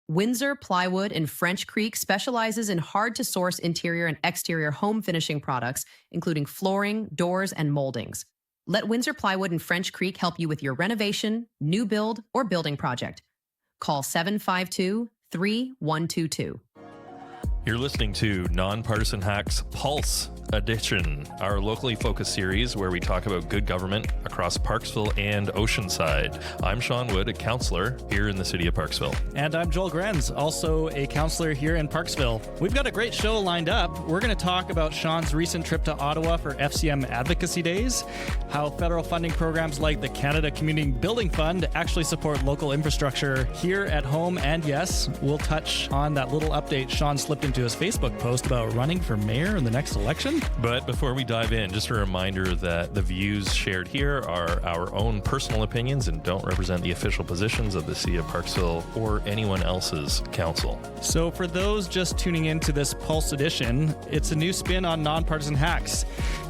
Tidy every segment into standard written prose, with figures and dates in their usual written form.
Windsor Plywood in French Creek specializes in hard-to-source interior and exterior home finishing products, including flooring, doors, and moldings. Let Windsor Plywood in French Creek help you with your renovation, new build, or building project. Call 752-3122. You're listening to Non-Partisan Hacks Pulse Edition, our locally focused series where we talk about good government across Parksville and Oceanside. I'm Sean Wood, a councillor here in the city of Parksville. And I'm Joel Grenz, also a councillor here in Parksville. We've got a great show lined up. We're going to talk about Sean's recent trip to Ottawa for FCM Advocacy Days, how federal funding programs like the Canada Community Building Fund actually support local infrastructure here at home, and yes, we'll touch on that little update Sean slipped into his Facebook post about running for mayor in the next election. But before we dive in, just a reminder that the views shared here are our own personal opinions and don't represent the official positions of the City of Parksville or anyone else's council. So for those just tuning into this Pulse edition, it's a new spin on Non-Partisan Hacks.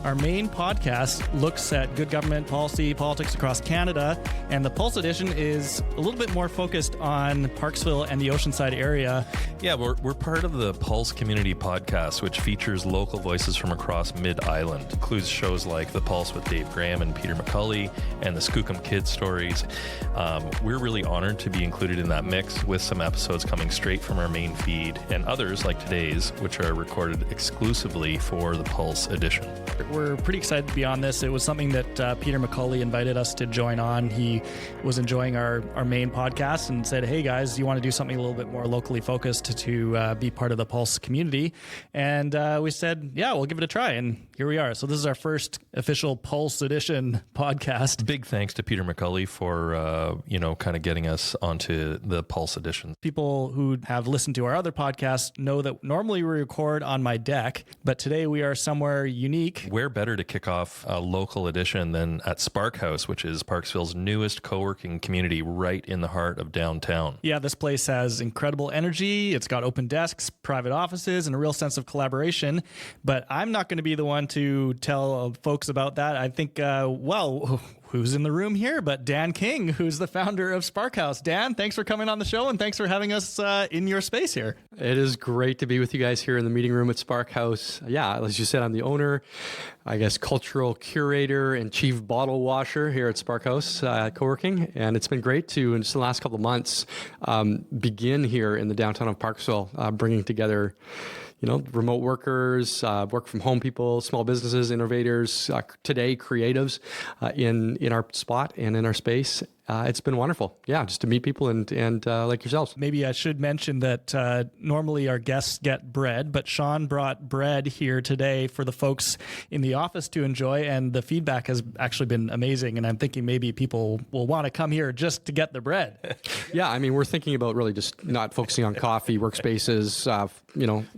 Our main podcast looks at good government policy, politics across Canada, and the Pulse edition is a little bit more focused on Parksville and the Oceanside area. Yeah, we're part of the Pulse Community Podcast, which features local voices from across Mid-Island. Includes shows like The Pulse with Dave Graham and Peter McCulley and the Skookum Kids stories. We're really honored to be included in that mix with some episodes coming straight from our main feed and others like today's, which are recorded exclusively for the Pulse edition. We're pretty excited to be on this. It was something that Peter McCulley invited us to join on. He was enjoying our main podcast and said, hey guys, you want to do something a little bit more locally focused to be part of the Pulse community? And we said, yeah, we'll give it a try. And here we are. So this is our first official Pulse edition podcast. Big thanks to Peter McCulley for, kind of getting us onto the Pulse edition. People who have listened to our other podcasts know that normally we record on my deck, but today we are somewhere unique. Where better to kick off a local edition than at Spark House, which is Parksville's newest co-working community right in the heart of downtown. Yeah, this place has incredible energy. It's got open desks, private offices, and a real sense of collaboration. But I'm not going to be the one to tell folks about that. I think, who's in the room here but Dan King, who's the founder of Spark House. Dan, thanks for coming on the show and thanks for having us in your space here. It is great to be with you guys here in the meeting room at Spark House. Yeah, as you said, I'm the owner, I guess, cultural curator and chief bottle washer here at Spark House co-working. And it's been great to, in just the last couple of months, begin here in the downtown of Parksville, bringing together remote workers, work from home people, small businesses, innovators, today creatives in our spot and in our space. It's been wonderful. Yeah, just to meet people and like yourselves. Maybe I should mention that normally our guests get bread, but Sean brought bread here today for the folks in the office to enjoy, and the feedback has actually been amazing. And I'm thinking maybe people will want to come here just to get the bread. Yeah, I mean, we're thinking about really just not focusing on coffee, workspaces,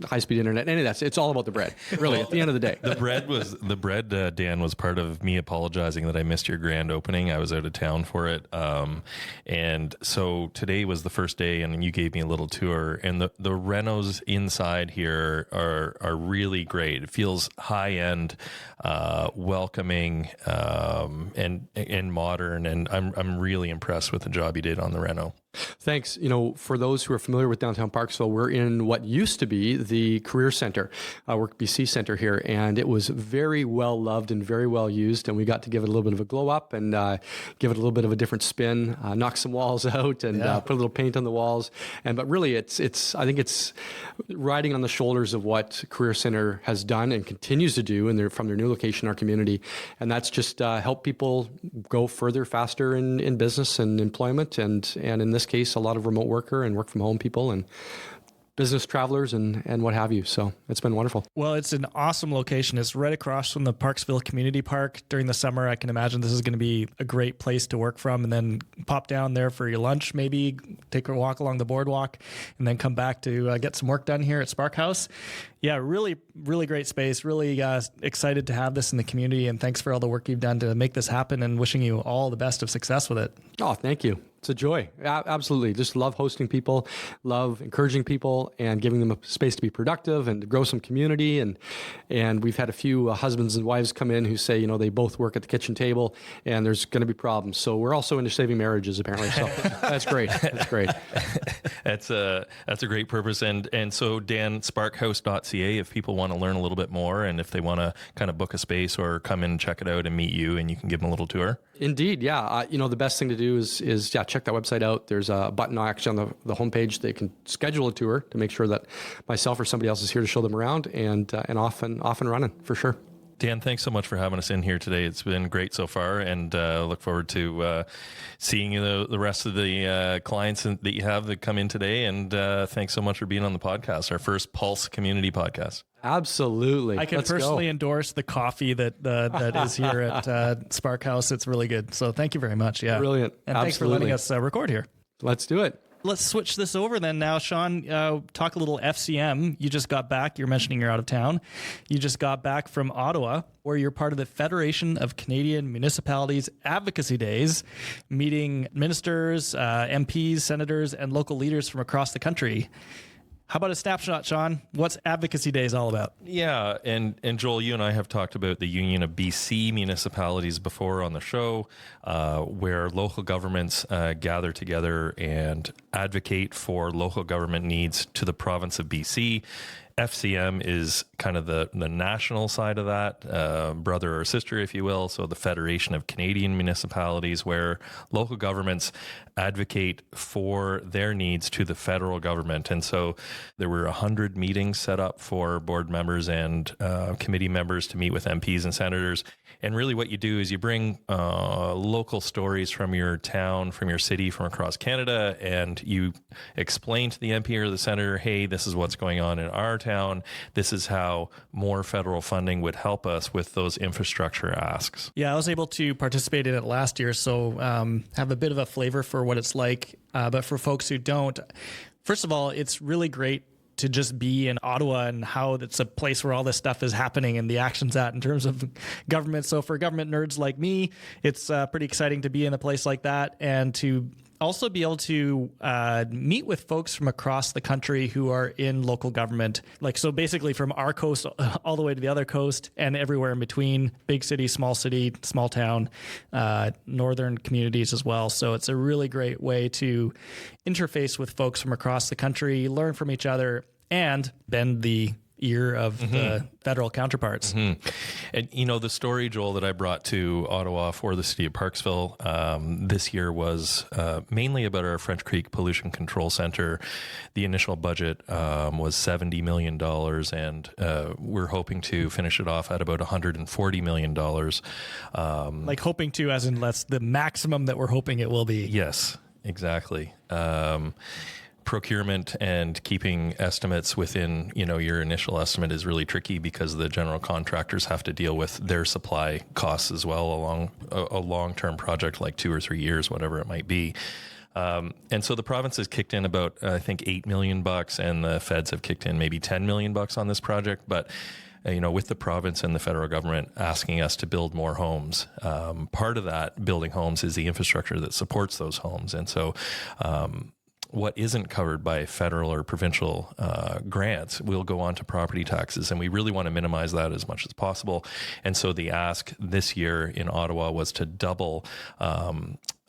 high-speed internet, any of that. It's all about the bread, really, at the end of the day. The bread, Dan, was part of me apologizing that I missed your grand opening. I was out of town for it. And so today was the first day and you gave me a little tour, and the renos inside here are really great. It feels high end, welcoming, and modern. And I'm really impressed with the job you did on the reno. Thanks. For those who are familiar with downtown Parksville, we're in what used to be the Career Center, Work BC Center here, and it was very well loved and very well used, and we got to give it a little bit of a glow up and give it a little bit of a different spin, knock some walls out and put a little paint on the walls. But really, I think it's riding on the shoulders of what Career Center has done and continues to do from their new location in our community, and that's just help people go further, faster in business and employment, and in this case, a lot of remote worker and work from home people and business travelers and what have you. So it's been wonderful. Well, it's an awesome location. It's right across from the Parksville Community Park. During the summer, I can imagine this is going to be a great place to work from, and then pop down there for your lunch, maybe take a walk along the boardwalk, and then come back to get some work done here at Spark House. Yeah, really, really great space. Really excited to have this in the community, and thanks for all the work you've done to make this happen, and wishing you all the best of success with it. Oh, thank you. It's a joy. Absolutely. Just love hosting people, love encouraging people and giving them a space to be productive and to grow some community. And we've had a few husbands and wives come in who say, they both work at the kitchen table and there's going to be problems. So we're also into saving marriages, apparently. So that's great. That's great. That's a great purpose. And so Dan, sparkhouse.ca, if people want to learn a little bit more and if they want to kind of book a space or come in and check it out and meet you and you can give them a little tour. Indeed. Yeah. The best thing to do is check that website out. There's a button actually on the homepage. They can schedule a tour to make sure that myself or somebody else is here to show them around and off and running for sure. Dan, thanks so much for having us in here today. It's been great so far, and look forward to seeing the rest of the clients that you have that come in today. And thanks so much for being on the podcast, our first Pulse Community podcast. Absolutely. I can personally endorse the coffee that is here at Spark House. It's really good. So thank you very much. Yeah. Brilliant. And thanks for letting us record here. Let's do it. Let's switch this over then now. Sean, talk a little FCM. You just got back. You're mentioning you're out of town. You just got back from Ottawa, where you're part of the Federation of Canadian Municipalities Advocacy Days, meeting ministers, MPs, senators, and local leaders from across the country. How about a snapshot, Sean? What's Advocacy Days all about? Yeah, and Joel, you and I have talked about the Union of BC Municipalities before on the show, where local governments gather together and advocate for local government needs to the province of BC. FCM is kind of the national side of that, brother or sister, if you will. So the Federation of Canadian Municipalities, where local governments advocate for their needs to the federal government. And so there were 100 meetings set up for board members and committee members to meet with MPs and senators. And really what you do is you bring local stories from your town, from your city, from across Canada, and you explain to the MP or the senator, hey, this is what's going on in our town. This is how more federal funding would help us with those infrastructure asks. Yeah, I was able to participate in it last year, so have a bit of a flavor for what it's like. But for folks who don't, first of all, it's really great to just be in Ottawa and how it's a place where all this stuff is happening and the action's at in terms of government. So for government nerds like me, it's pretty exciting to be in a place like that and to also be able to meet with folks from across the country who are in local government. So basically from our coast all the way to the other coast and everywhere in between, big city, small town, northern communities as well. So it's a really great way to interface with folks from across the country, learn from each other, and bend the ear of the federal counterparts. And, the story, Joel, that I brought to Ottawa for the city of Parksville this year was mainly about our French Creek Pollution Control Center. The initial budget was $70 million, and we're hoping to finish it off at about $140 million. Hoping to, as in that's the maximum that we're hoping it will be. Yes, exactly. Procurement and keeping estimates within, your initial estimate is really tricky because the general contractors have to deal with their supply costs as well along a long-term project like 2 or 3 years, whatever it might be. And so the province has kicked in about, I think, $8 million, and the feds have kicked in maybe $10 million on this project. But with the province and the federal government asking us to build more homes, part of that building homes is the infrastructure that supports those homes. And so what isn't covered by federal or provincial grants will go on to property taxes, and we really want to minimize that as much as possible. And so the ask this year in Ottawa was to double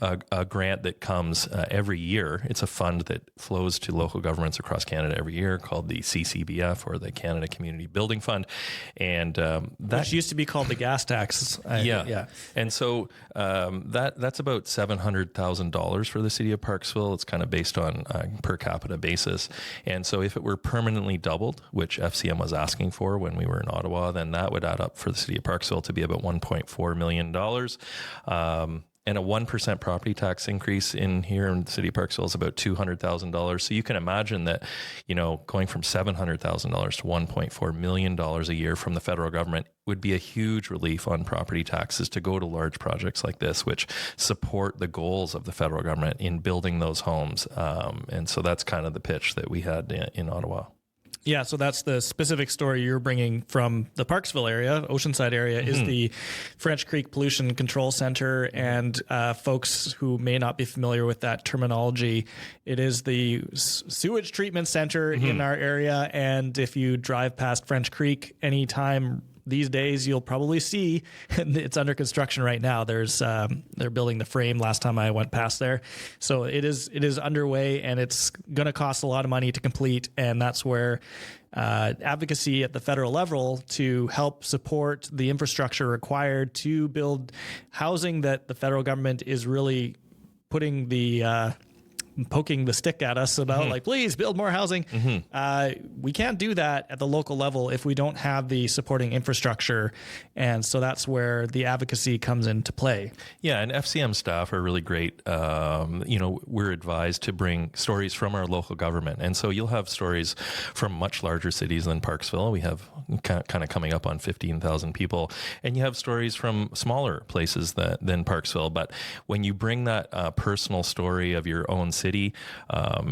a grant that comes every year. It's a fund that flows to local governments across Canada every year called the CCBF, or the Canada Community Building Fund. And which used to be called the gas tax. Yeah. And so that's about $700,000 for the city of Parksville. It's kind of based on per capita basis. And so if it were permanently doubled, which FCM was asking for when we were in Ottawa, then that would add up for the city of Parksville to be about $1.4 million. And a 1% property tax increase in here in the city of Parksville is about $200,000. So you can imagine that, going from $700,000 to $1.4 million a year from the federal government would be a huge relief on property taxes to go to large projects like this, which support the goals of the federal government in building those homes. And so that's kind of the pitch that we had in Ottawa. Yeah, so that's the specific story you're bringing from the Parksville area, Oceanside area, is the French Creek Pollution Control Center. And folks who may not be familiar with that terminology, it is the sewage treatment center in our area. And if you drive past French Creek anytime these days, you'll probably see it's under construction right now. They're building the frame last time I went past there. So it is underway, and it's going to cost a lot of money to complete. And that's where advocacy at the federal level to help support the infrastructure required to build housing that the federal government is really putting poking the stick at us about, like, please build more housing. We can't do that at the local level if we don't have the supporting infrastructure. And so that's where the advocacy comes into play. Yeah, and FCM staff are really great. We're advised to bring stories from our local government. And so you'll have stories from much larger cities than Parksville. We have kind of coming up on 15,000 people. And you have stories from smaller places than Parksville. But when you bring that personal story of your own city,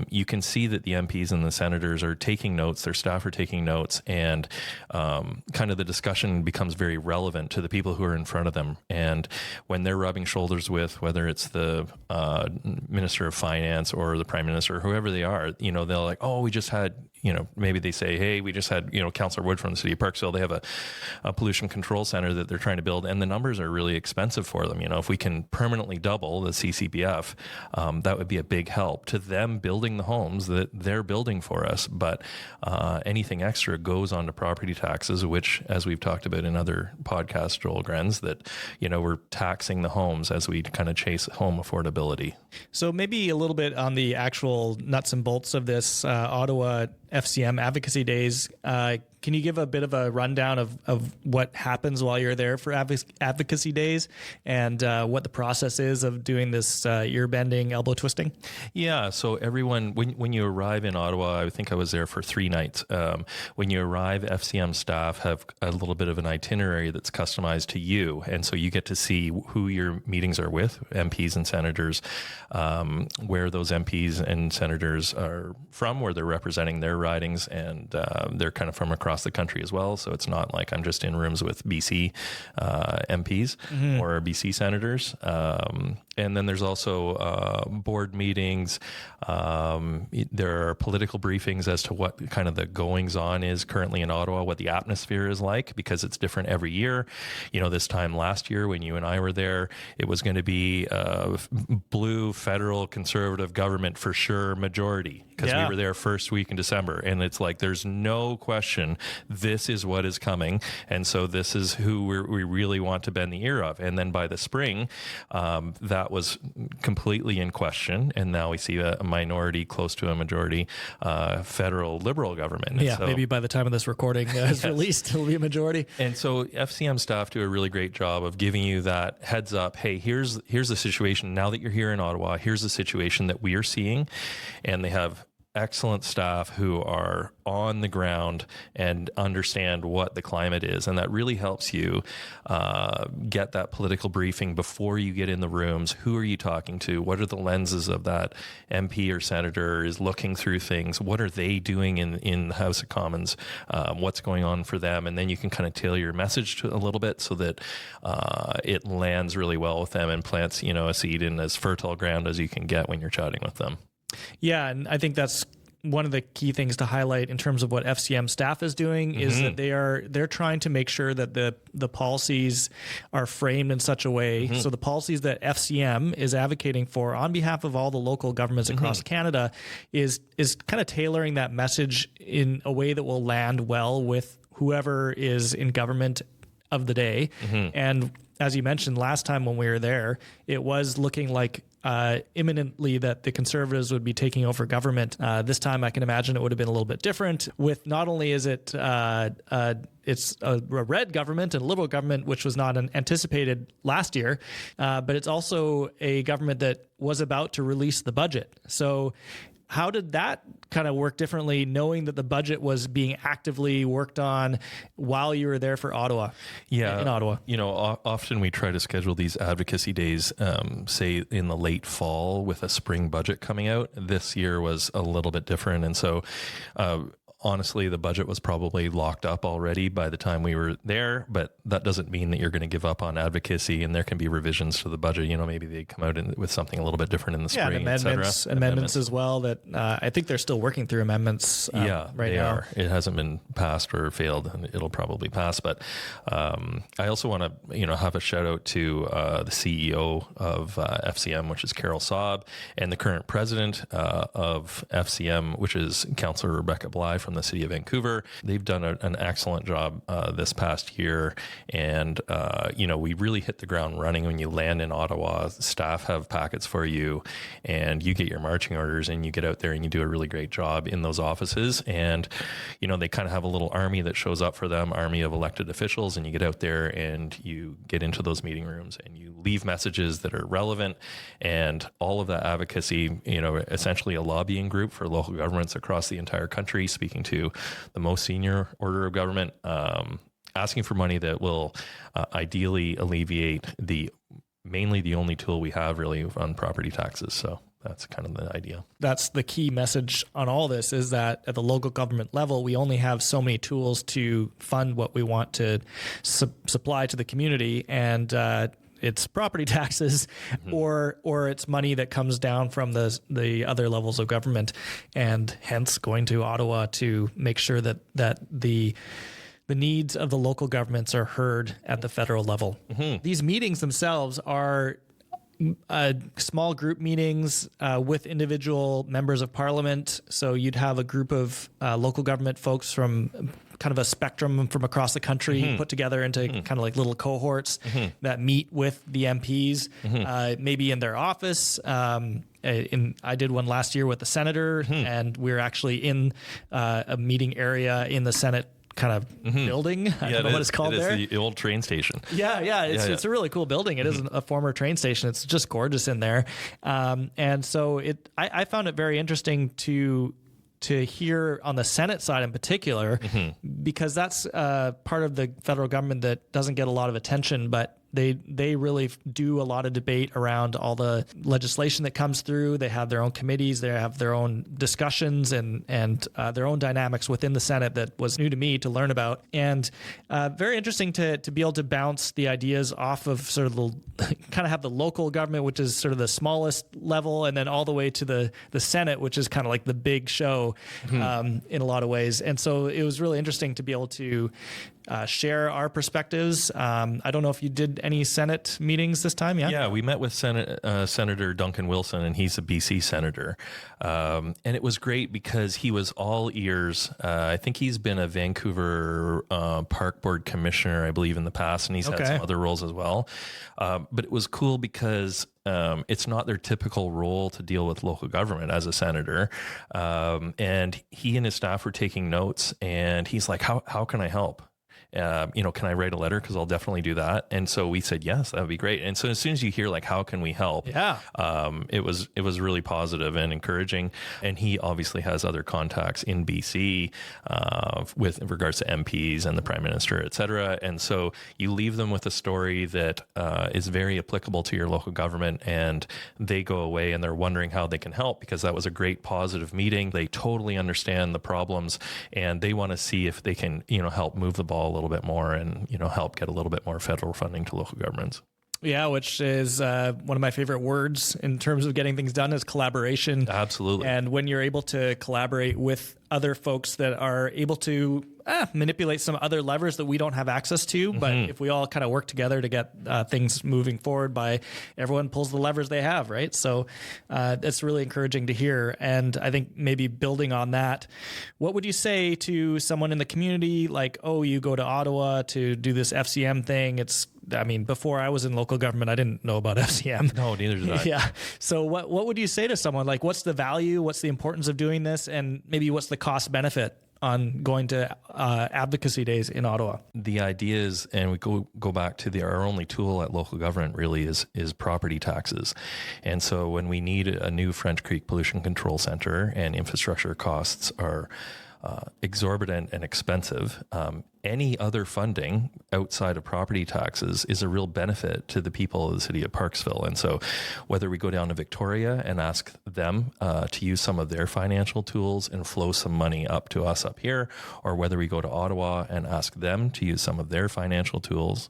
you can see that the MPs and the senators are taking notes, their staff are taking notes, and kind of the discussion becomes very relevant to the people who are in front of them. And when they're rubbing shoulders with, whether it's the Minister of Finance or the Prime Minister, whoever they are, they're like, oh, we just had, maybe they say, hey, we just had, Councillor Wood from the city of Parksville, they have a pollution control center that they're trying to build, and the numbers are really expensive for them. If we can permanently double the CCBF, that would be a big help to them building the homes that they're building for us. But anything extra goes on to property taxes, which, as we've talked about in other podcasts, Joel Grenz, that, we're taxing the homes as we kind of chase home affordability. So maybe a little bit on the actual nuts and bolts of this Ottawa FCM Advocacy Days. Can you give a bit of a rundown of what happens while you're there for Advocacy Days and what the process is of doing this ear bending, elbow twisting? Yeah, so everyone, when you arrive in Ottawa, I think I was there for 3 nights. When you arrive, FCM staff have a little bit of an itinerary that's customized to you. And so you get to see who your meetings are with, MPs and senators, where those MPs and senators are from, where they're representing their ridings, and they're kind of from across the country as well. So it's not like I'm just in rooms with BC MPs or BC senators. And then there's also board meetings. There are political briefings as to what kind of the goings on is currently in Ottawa, what the atmosphere is like, because it's different every year. This time last year when you and I were there, it was going to be blue federal conservative government for sure majority, because we were there first week in December. And it's like, there's no question, this is what is coming. And so this is who we really want to bend the ear of. And then by the spring, that was completely in question. And now we see a minority, close to a majority, federal Liberal government. Yeah, so, maybe by the time of this recording is released, it'll be a majority. And so FCM staff do a really great job of giving you that heads up. Hey, here's the situation. Now that you're here in Ottawa, here's the situation that we are seeing. And they have excellent staff who are on the ground and understand what the climate is. And that really helps you get that political briefing before you get in the rooms. Who are you talking to? What are the lenses of that MP or senator is looking through things? What are they doing in the House of Commons? What's going on for them? And then you can kind of tailor your message to a little bit so that it lands really well with them and plants, a seed in as fertile ground as you can get when you're chatting with them. Yeah, and I think that's one of the key things to highlight in terms of what FCM staff is doing is that they're trying to make sure that the policies are framed in such a way. So the policies that FCM is advocating for on behalf of all the local governments across Canada is kind of tailoring that message in a way that will land well with whoever is in government of the day. And as you mentioned last time when we were there, it was looking like imminently that the Conservatives would be taking over government. This time I can imagine it would have been a little bit different, with not only is it it's a red government and a Liberal government, which was not anticipated last year, but it's also a government that was about to release the budget. So how did that kind of work differently, knowing that the budget was being actively worked on while you were there for Ottawa? Yeah, in Ottawa. Often we try to schedule these advocacy days, say in the late fall with a spring budget coming out. This year was a little bit different. And so honestly, the budget was probably locked up already by the time we were there, but that doesn't mean that you're going to give up on advocacy, and there can be revisions to the budget. Maybe they come out with something a little bit different in the spring, and amendments as well that I think they're still working through amendments right they now. Are. It hasn't been passed or failed, and it'll probably pass. But I also want to, have a shout out to the CEO of FCM, which is Carol Saab, and the current president of FCM, which is Councillor Rebecca Bly from the city of Vancouver. They've done an excellent job this past year, and we really hit the ground running when you land in Ottawa. Staff have packets for you, and you get your marching orders, and you get out there and you do a really great job in those offices. And they kind of have a little army that shows up for them, army of elected officials, and you get out there and you get into those meeting rooms and you leave messages that are relevant, and all of that advocacy, essentially a lobbying group for local governments across the entire country, speaking to the most senior order of government, asking for money that will ideally alleviate mainly the only tool we have really on property taxes. So that's kind of the idea. That's the key message on all this, is that at the local government level, we only have so many tools to fund what we want to supply to the community. And it's property taxes, or it's money that comes down from the other levels of government, and hence going to Ottawa to make sure that the needs of the local governments are heard at the federal level. These meetings themselves are small group meetings with individual members of parliament. So you'd have a group of local government folks from kind of a spectrum from across the country put together into kind of like little cohorts that meet with the MPs, maybe in their office. I did one last year with the senator, and we're actually in a meeting area in the Senate kind of building. I don't know what it's called there. It is the old train station. It's a really cool building. It is a former train station. It's just gorgeous in there. And so I found it very interesting to hear on the Senate side in particular, because that's part of the federal government that doesn't get a lot of attention, but they really do a lot of debate around all the legislation that comes through. They have their own committees, they have their own discussions and their own dynamics within the Senate that was new to me to learn about. And very interesting to be able to bounce the ideas off of sort of kind of have the local government, which is sort of the smallest level, and then all the way to the Senate, which is kind of like the big show in a lot of ways. And so it was really interesting to be able to share our perspectives. I don't know if you did any Senate meetings this time. Yeah, we met with Senator Duncan Wilson, and he's a BC senator. And it was great because he was all ears. I think he's been a Vancouver Park Board commissioner, I believe, in the past, and he's had some other roles as well. But it was cool because it's not their typical role to deal with local government as a senator. And he and his staff were taking notes, and he's like, how can I help? Can I write a letter? Because I'll definitely do that. And so we said, yes, that would be great. And so as soon as you hear like, how can we help? It was really positive and encouraging. And he obviously has other contacts in BC with regards to MPs and the Prime Minister, et cetera. And so you leave them with a story that is very applicable to your local government, and they go away and they're wondering how they can help, because that was a great positive meeting. They totally understand the problems, and they want to see if they can, help move the ball a little bit more and, help get a little bit more federal funding to local governments. Yeah, which is one of my favorite words in terms of getting things done is collaboration. Absolutely. And when you're able to collaborate with other folks that are able to manipulate some other levers that we don't have access to, but if we all kind of work together to get things moving forward by everyone pulls the levers they have, right? So that's really encouraging to hear. And I think maybe building on that, what would you say to someone in the community like, oh, you go to Ottawa to do this FCM thing? Before I was in local government, I didn't know about FCM. No, neither did I. Yeah. So what would you say to someone? Like, what's the value? What's the importance of doing this? And maybe what's the cost benefit on going to Advocacy Days in Ottawa? The idea is, and we go back to our only tool at local government really is property taxes. And so when we need a new French Creek Pollution Control Center and infrastructure costs are exorbitant and expensive, any other funding outside of property taxes is a real benefit to the people of the city of Parksville. And so whether we go down to Victoria and ask them to use some of their financial tools and flow some money up to us up here, or whether we go to Ottawa and ask them to use some of their financial tools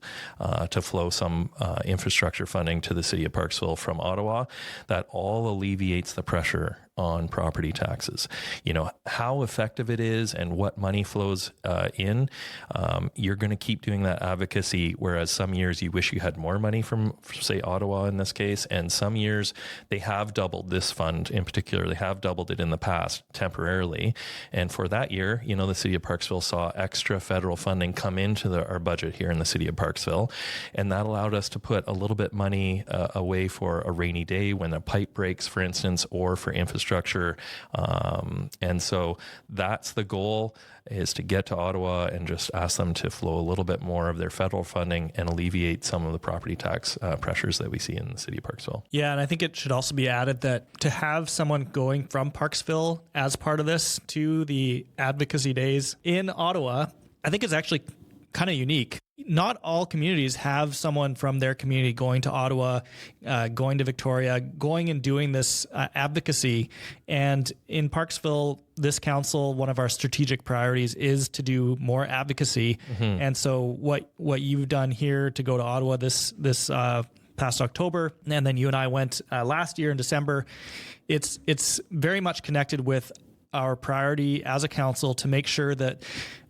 to flow some infrastructure funding to the city of Parksville from Ottawa, that all alleviates the pressure on property taxes. You know, how effective it is and what money flows in, you're going to keep doing that advocacy, whereas some years you wish you had more money from, say, Ottawa in this case, and some years they have doubled this fund in particular. They have doubled it in the past temporarily. And for that year, you know, the city of Parksville saw extra federal funding come into our budget here in the city of Parksville, and that allowed us to put a little bit money away for a rainy day when a pipe breaks, for instance, or for infrastructure. And so that's the goal, is to get to Ottawa and just ask them to flow a little bit more of their federal funding and alleviate some of the property tax pressures that we see in the city of Parksville. Yeah, and I think it should also be added that to have someone going from Parksville as part of this to the Advocacy Days in Ottawa, I think it's actually kind of unique. Not all communities have someone from their community going to Ottawa, going to Victoria, going and doing this advocacy. And in Parksville, this council, one of our strategic priorities is to do more advocacy. Mm-hmm. And so what you've done here to go to Ottawa this past October, and then you and I went last year in December, it's very much connected with our priority as a council to make sure that,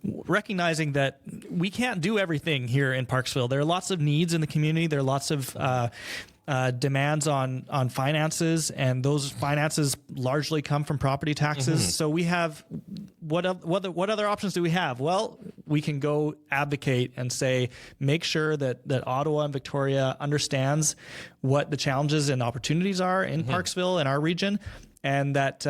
recognizing that we can't do everything here in Parksville. There are lots of needs in the community. There are lots of demands on finances, and those finances largely come from property taxes. Mm-hmm. So we have what other options do we have? Well, we can go advocate and say, make sure that Ottawa and Victoria understands what the challenges and opportunities are in mm-hmm. Parksville and our region. And that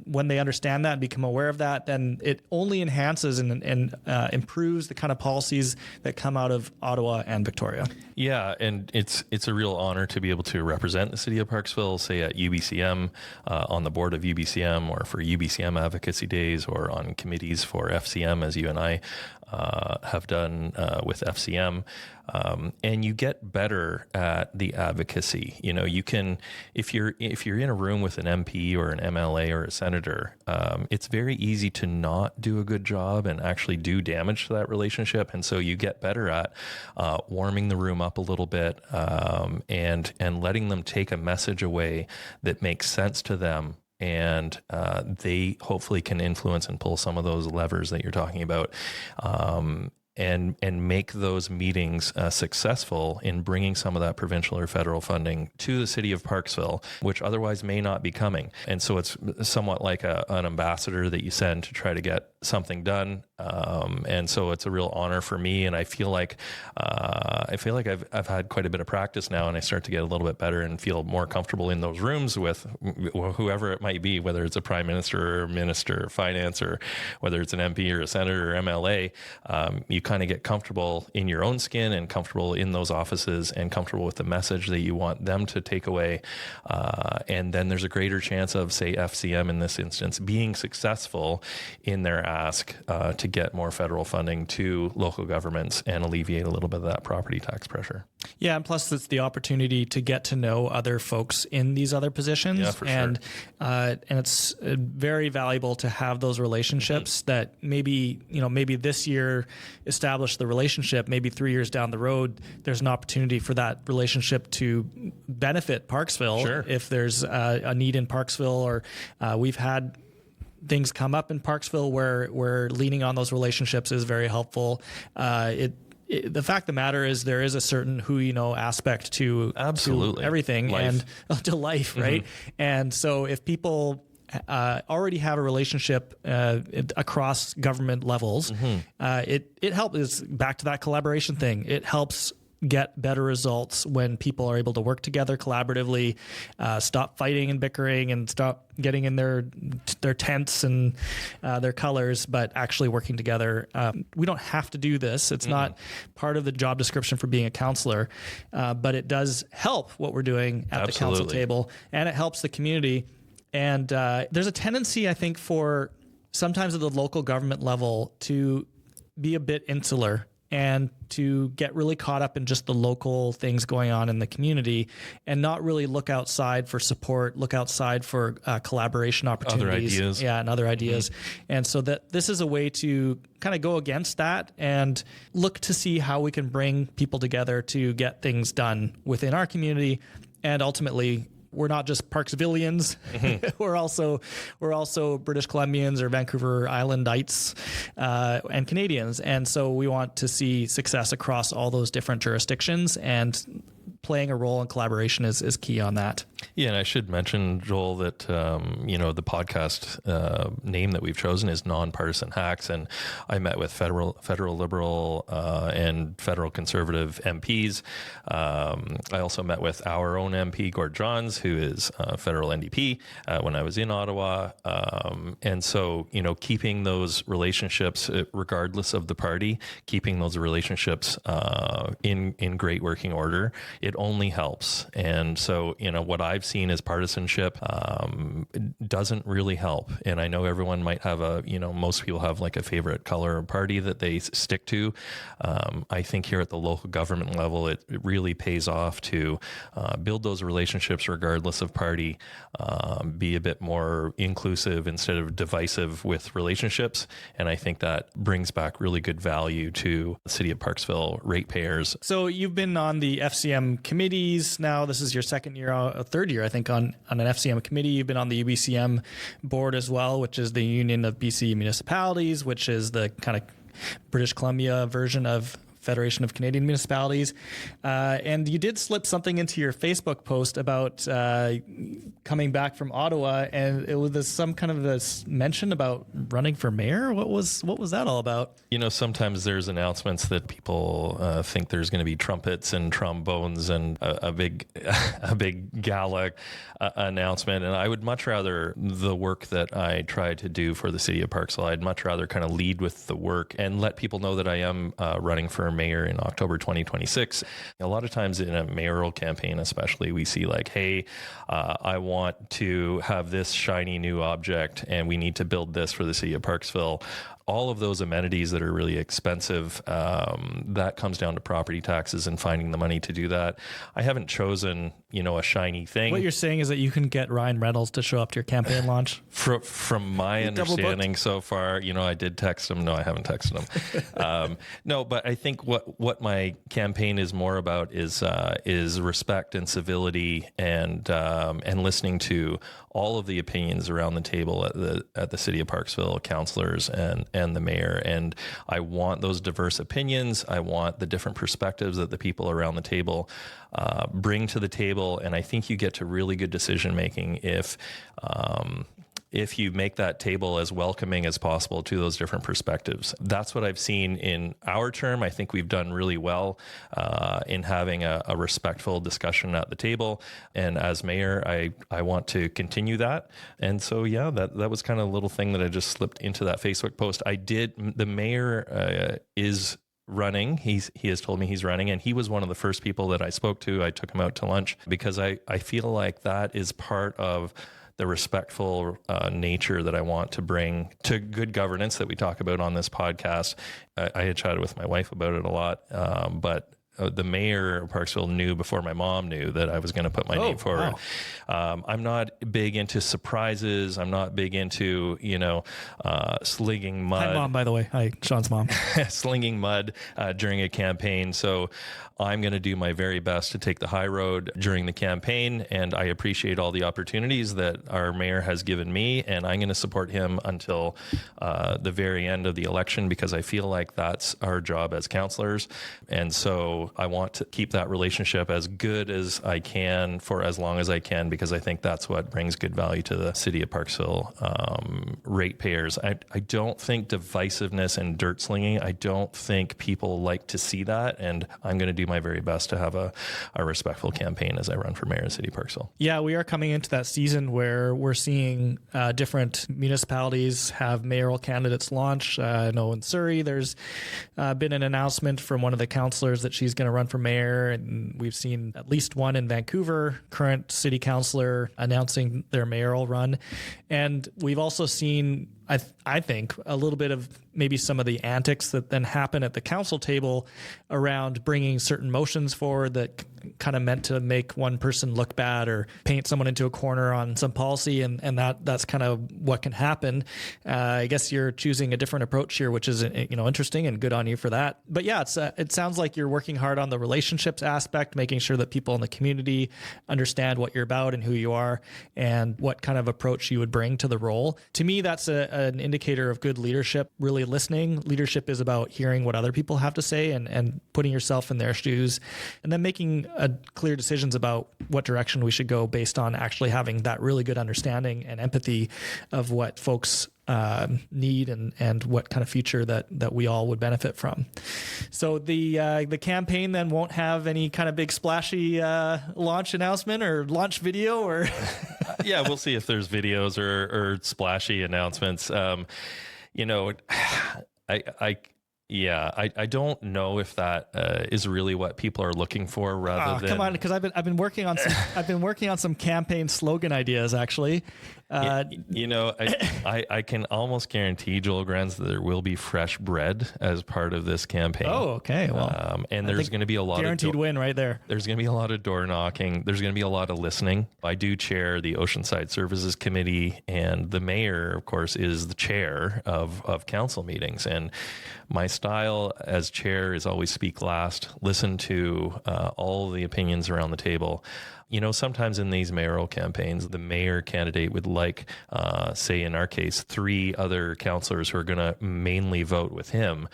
when they understand that and become aware of that, then it only enhances and improves the kind of policies that come out of Ottawa and Victoria. Yeah, and it's a real honor to be able to represent the city of Parksville, say at UBCM, on the board of UBCM, or for UBCM Advocacy Days, or on committees for FCM, as you and I have done with FCM. And you get better at the advocacy. You know, you can, if you're in a room with an MP or an MLA or a senator, it's very easy to not do a good job and actually do damage to that relationship. And so you get better at warming the room up a little bit, and letting them take a message away that makes sense to them. And they hopefully can influence and pull some of those levers that you're talking about, and make those meetings successful in bringing some of that provincial or federal funding to the city of Parksville, which otherwise may not be coming. And so it's somewhat like an ambassador that you send to try to get something done. And so it's a real honor for me, and I feel like I've had quite a bit of practice now, and I start to get a little bit better and feel more comfortable in those rooms with whoever it might be, whether it's a prime minister or minister of finance, or whether it's an MP or a senator or MLA. You kind of get comfortable in your own skin and comfortable in those offices and comfortable with the message that you want them to take away. And then there's a greater chance of, say, FCM in this instance being successful in their ask to get more federal funding to local governments and alleviate a little bit of that property tax pressure. Yeah, and plus it's the opportunity to get to know other folks in these other positions. Yeah, for and, sure. And it's very valuable to have those relationships mm-hmm. that maybe this year establish the relationship, maybe 3 years down the road, there's an opportunity for that relationship to benefit Parksville. Sure. If there's a need in Parksville, or we've had things come up in Parksville where leaning on those relationships is very helpful. The fact of the matter is there is a certain who you know aspect to everything life. And to life, right? Mm-hmm. And so if people already have a relationship across government levels, mm-hmm. It helps. It's back to that collaboration thing. It helps get better results when people are able to work together collaboratively, stop fighting and bickering, and stop getting in their tents and their colors, but actually working together. We don't have to do this. It's mm-hmm. not part of the job description for being a councillor, but it does help what we're doing at the council table, and it helps the community. And there's a tendency, I think, for sometimes at the local government level to be a bit insular and to get really caught up in just the local things going on in the community and not really look outside for support, look outside for collaboration opportunities. Other ideas. Yeah, and other ideas. And so that this is a way to kind of go against that and look to see how we can bring people together to get things done within our community. And ultimately, we're not just Parksvillians. we're also British Columbians or Vancouver Islandites and Canadians. And so we want to see success across all those different jurisdictions, and playing a role in collaboration is key on that. Yeah, and I should mention, Joel, that the podcast name that we've chosen is Non-Partisan Hacks, and I met with federal Liberal and federal Conservative MPs. I also met with our own MP, Gord Johns, who is federal NDP, when I was in Ottawa. And so, keeping those relationships, regardless of the party, keeping those relationships in great working order, it only helps. And so, what I've seen as partisanship doesn't really help. And I know everyone might have most people have like a favorite color or party that they stick to. I think here at the local government level, it really pays off to build those relationships regardless of party, be a bit more inclusive instead of divisive with relationships. And I think that brings back really good value to the city of Parksville ratepayers. So you've been on the FCM committees now. This is your third year, I think, on an FCM committee. You've been on the UBCM board as well, which is the Union of BC Municipalities, which is the kind of British Columbia version of Federation of Canadian Municipalities. And you did slip something into your Facebook post about coming back from Ottawa, and it was some kind of this mention about running for mayor. What was that all about? Sometimes there's announcements that people think there's going to be trumpets and trombones and a big gala announcement. And I would much rather the work that I try to do for the city of Parksville, I'd much rather kind of lead with the work and let people know that I am running for mayor in October 2026. A lot of times in a mayoral campaign, especially, we see like, hey, I want to have this shiny new object and we need to build this for the city of Parksville. All of those amenities that are really expensive, that comes down to property taxes and finding the money to do that. I haven't chosen, a shiny thing. What you're saying is that you can get Ryan Reynolds to show up to your campaign launch? From my understanding so far, I did text him. No, I haven't texted him. No, but I think what my campaign is more about is respect and civility and listening to all of the opinions around the table at the city of Parksville, councilors and the mayor. And I want those diverse opinions. I want the different perspectives that the people around the table bring to the table. And I think you get to really good decision making if you make that table as welcoming as possible to those different perspectives. That's what I've seen in our term. I think we've done really well in having a respectful discussion at the table. And as mayor, I want to continue that. And so, yeah, that was kind of a little thing that I just slipped into that Facebook post. The mayor is running. He has told me he's running, and he was one of the first people that I spoke to. I took him out to lunch because I feel like that is part of the respectful nature that I want to bring to good governance that we talk about on this podcast. I had chatted with my wife about it a lot, but the mayor of Parksville knew before my mom knew that I was going to put my name forward. Wow. I'm not big into surprises. I'm not big into, slinging mud. Hi, Mom, by the way. Hi, Sean's mom. Slinging mud during a campaign. So I'm going to do my very best to take the high road during the campaign. And I appreciate all the opportunities that our mayor has given me. And I'm going to support him until the very end of the election, because I feel like that's our job as councilors. And so I want to keep that relationship as good as I can for as long as I can, because I think that's what brings good value to the city of Parksville ratepayers. I don't think divisiveness and dirt slinging, I don't think people like to see that. And I'm going to do my very best to have a respectful campaign as I run for mayor of the city of Parksville. Yeah, we are coming into that season where we're seeing different municipalities have mayoral candidates launch. I know in Surrey, there's been an announcement from one of the councilors that she's going to run for mayor, and we've seen at least one in Vancouver, current city councilor announcing their mayoral run. And we've also seen I think a little bit of maybe some of the antics that then happen at the council table around bringing certain motions forward that kind of meant to make one person look bad or paint someone into a corner on some policy, and that's kind of what can happen. I guess you're choosing a different approach here, which is interesting, and good on you for that. But yeah, it sounds like you're working hard on the relationships aspect, making sure that people in the community understand what you're about and who you are and what kind of approach you would bring to the role. To me, that's an indicator of good leadership, really listening. Leadership is about hearing what other people have to say and putting yourself in their shoes, and then making clear decisions about what direction we should go based on actually having that really good understanding and empathy of what folks need and what kind of future that we all would benefit from. So the campaign then won't have any kind of big splashy launch announcement or launch video or yeah, we'll see if there's videos or splashy announcements. I don't know if that is really what people are looking for. Rather than come on, because I've been working on some campaign slogan ideas actually. I can almost guarantee, Joel Grenz, that there will be fresh bread as part of this campaign. Oh, okay. Well, and there's going to be a lot guaranteed win right there. There's going to be a lot of door knocking. There's going to be a lot of listening. I do chair the Oceanside Services Committee, and the mayor, of course, is the chair of council meetings. And my style as chair is always speak last, listen to all the opinions around the table. Sometimes in these mayoral campaigns, the mayor candidate would like, say in our case, 3 other councillors who are going to mainly vote with him.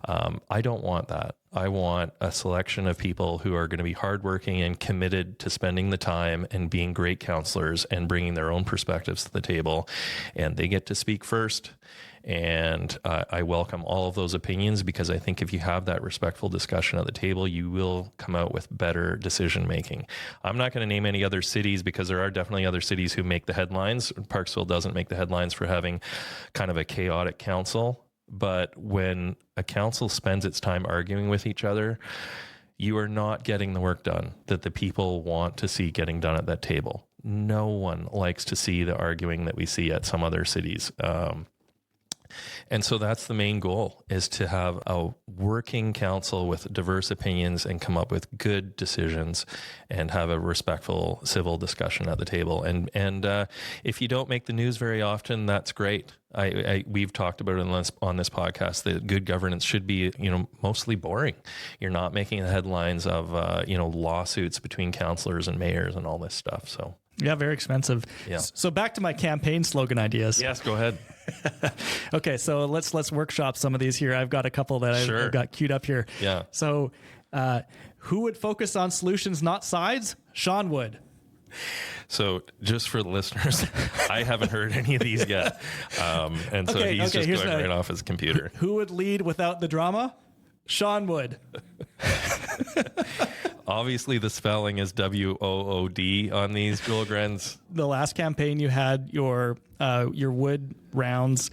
I don't want that. I want a selection of people who are going to be hardworking and committed to spending the time and being great councillors and bringing their own perspectives to the table. And they get to speak first. And I welcome all of those opinions, because I think if you have that respectful discussion at the table, you will come out with better decision making. I'm not going to name any other cities, because there are definitely other cities who make the headlines. Parksville doesn't make the headlines for having kind of a chaotic council. But when a council spends its time arguing with each other, you are not getting the work done that the people want to see getting done at that table. No one likes to see the arguing that we see at some other cities. And so that's the main goal, is to have a working council with diverse opinions and come up with good decisions and have a respectful civil discussion at the table. And if you don't make the news very often, that's great. We've talked about it on this podcast that good governance should be, mostly boring. You're not making the headlines of, lawsuits between councillors and mayors and all this stuff. So. Yeah, very expensive. Yeah. So back to my campaign slogan ideas. Yes, go ahead. Okay, so let's workshop some of these here. I've got a couple that I've got queued up here. Yeah. So who would focus on solutions, not sides? Sean would. So just for the listeners, I haven't heard any of these yet. And so he's just going right off his computer. Who would lead without the drama? Sean would. Obviously, the spelling is WOOD on these, Joel Grenz. The last campaign, you had your wood rounds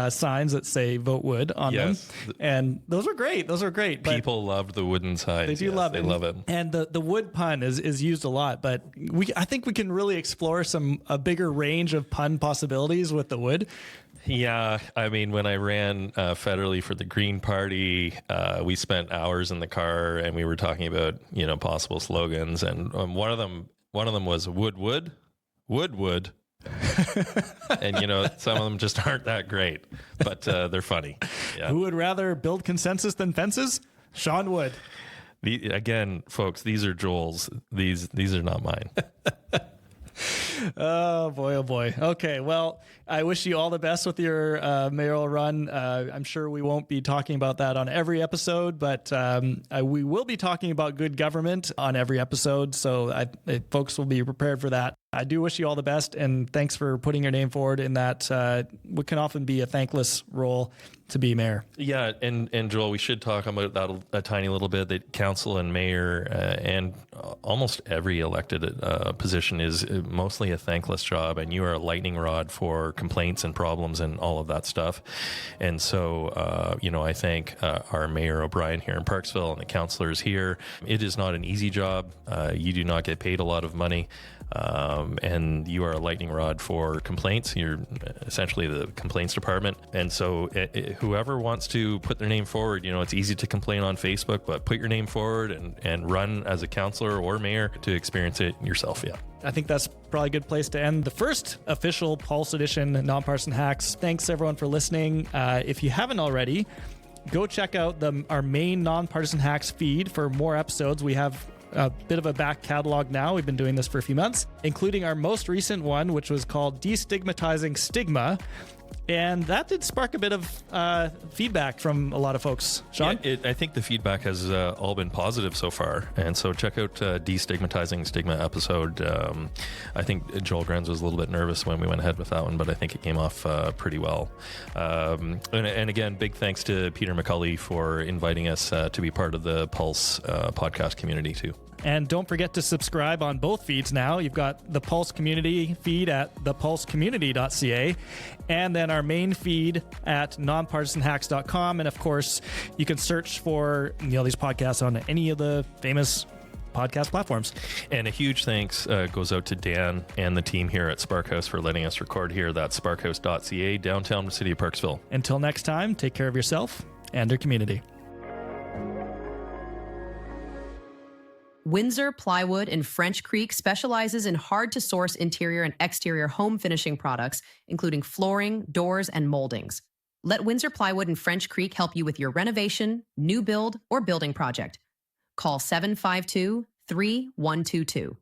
signs that say "Vote Wood" on them, and those are great. People loved the wooden signs. They do love it. They love it. And the wood pun is used a lot, but I think we can really explore a bigger range of pun possibilities with the wood. Yeah, I mean, when I ran federally for the Green Party, we spent hours in the car and we were talking about possible slogans, and one of them was wood. And some of them just aren't that great, but they're funny. Yeah. Who would rather build consensus than fences? Sean would. Again, folks, these are Joel's. These are not mine. Oh boy. Okay, well, I wish you all the best with your mayoral run. I'm sure we won't be talking about that on every episode, but we will be talking about good government on every episode, so folks will be prepared for that. I do wish you all the best, and thanks for putting your name forward in that what can often be a thankless role to be mayor. Yeah, and Joel, we should talk about that a tiny little bit. That council and mayor and almost every elected position is mostly a thankless job, and you are a lightning rod for complaints and problems and all of that stuff. And so, I thank our Mayor O'Brien here in Parksville and the councillors here. It is not an easy job. You do not get paid a lot of money. and you are a lightning rod for complaints. You're essentially the complaints department. And so whoever wants to put their name forward, it's easy to complain on Facebook, but put your name forward and run as a councillor or mayor to experience it yourself. Yeah. I think that's probably a good place to end the first official Pulse Edition Non-Partisan Hacks. Thanks everyone for listening. If you haven't already, go check out our main Non-Partisan Hacks feed for more episodes. We have a bit of a back catalog now. We've been doing this for a few months, including our most recent one, which was called Destigmatizing Stigma. And that did spark a bit of feedback from a lot of folks. Sean? Yeah, I think the feedback has all been positive so far. And so check out Destigmatizing Stigma episode. I think Joel Grenz was a little bit nervous when we went ahead with that one, but I think it came off pretty well. And again, big thanks to Peter McCulley for inviting us to be part of the Pulse podcast community too. And don't forget to subscribe on both feeds now. You've got the Pulse Community feed at thepulsecommunity.ca, and then our main feed at nonpartisanhacks.com. And of course, you can search for these podcasts on any of the famous podcast platforms. And a huge thanks goes out to Dan and the team here at Sparkhouse for letting us record here. That's sparkhouse.ca, downtown the city of Parksville. Until next time, take care of yourself and your community. Windsor Plywood in French Creek specializes in hard-to-source interior and exterior home finishing products, including flooring, doors, and moldings. Let Windsor Plywood in French Creek help you with your renovation, new build, or building project. Call 752-3122.